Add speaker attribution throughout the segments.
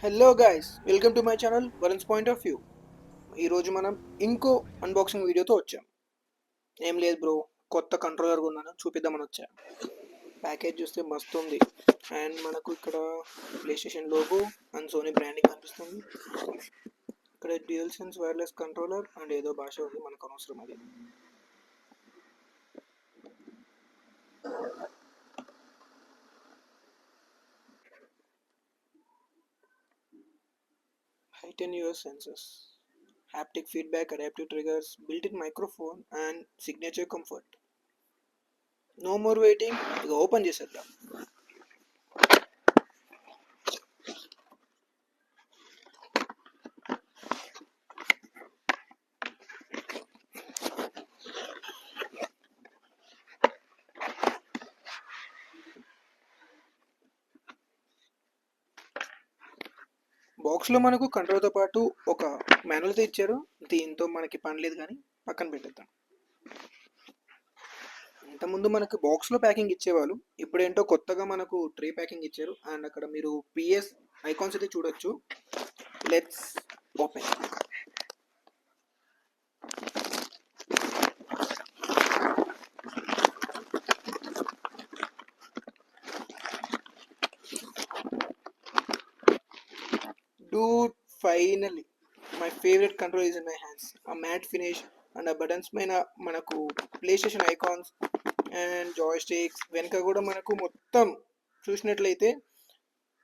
Speaker 1: Hello guys, welcome to my channel Varun's point of view. ఈరోజు మనం ఇంకో అన్బాక్సింగ్ వీడియోతో వచ్చాం. ఏం లేదు బ్రో, కొత్త కంట్రోలర్ కొన్నాను, చూపిద్దామని వచ్చా. ప్యాకేజ్ చూస్తే మస్తు ఉంది. అండ్ మనకు ఇక్కడ PlayStation logo and Sony branding కనిపిస్తుంది. ఇక్కడ DualSense wireless controller and ఏదో భాష ఉంది, మనకు అనవసరం అది. Height and US sensors, haptic feedback, adaptive triggers, built-in microphone and signature comfort. No more waiting, ఇక ఓపెన్ చేసేద్దాం. బాక్స్లో మనకు కంట్రోల్తో పాటు ఒక మాన్యువల్తో ఇచ్చారు. దీంతో మనకి పని లేదు, కానీ పక్కన పెట్టేద్దాం. ఇంతకుముందు మనకు బాక్స్లో ప్యాకింగ్ ఇచ్చేవాళ్ళు, ఇప్పుడేంటో కొత్తగా మనకు ట్రే ప్యాకింగ్ ఇచ్చారు. అండ్ అక్కడ మీరు పిఎస్ ఐకాన్స్ అయితే చూడొచ్చు. Let's open. Dude, finally my favorite control is in my hands. A matte finish and a buttons పైన మనకు play station icons and Joy sticks వెనక కూడా మనకు మొత్తం చూసినట్లయితే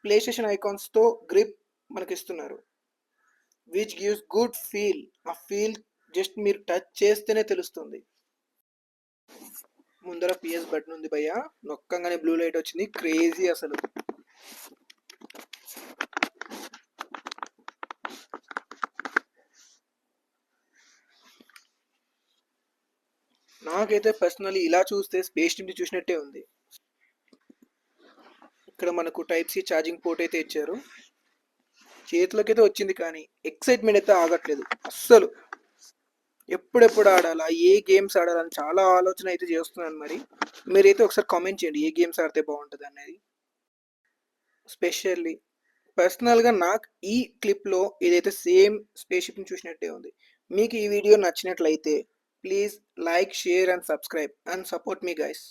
Speaker 1: ప్లే స్టేషన్ ఐకాన్స్తో గ్రిప్ మనకి ఇస్తున్నారు, విచ్ గివ్స్ గుడ్ ఫీల్. ఆ ఫీల్ జస్ట్ మీరు టచ్ చేస్తేనే తెలుస్తుంది. ముందర పిఎస్ బటన్ ఉంది భయ్య, నొక్కంగానే బ్లూ లైట్ వచ్చింది, క్రేజీ అసలు. నాకైతే పర్సనలీ ఇలా చూస్తే స్పేస్ టీమ్ని చూసినట్టే ఉంది. ఇక్కడ మనకు టైప్ సి ఛార్జింగ్ పోర్ట్ అయితే ఇచ్చారు. చేతిలోకి అయితే వచ్చింది, కానీ ఎక్సైట్మెంట్ అయితే ఆగట్లేదు అస్సలు. ఎప్పుడెప్పుడు ఆడాలా, ఏ గేమ్స్ ఆడాలని చాలా ఆలోచన అయితే చేస్తున్నాను. మరి మీరైతే ఒకసారి కామెంట్ చేయండి, ఏ గేమ్స్ ఆడితే బాగుంటుంది అనేది. స్పెషల్లీ పర్సనల్గా నాకు ఈ క్లిప్లో ఇదైతే సేమ్ స్పేస్ షిప్ని చూసినట్టే ఉంది. మీకు ఈ వీడియో నచ్చినట్లయితే please like, share and subscribe and support me guys.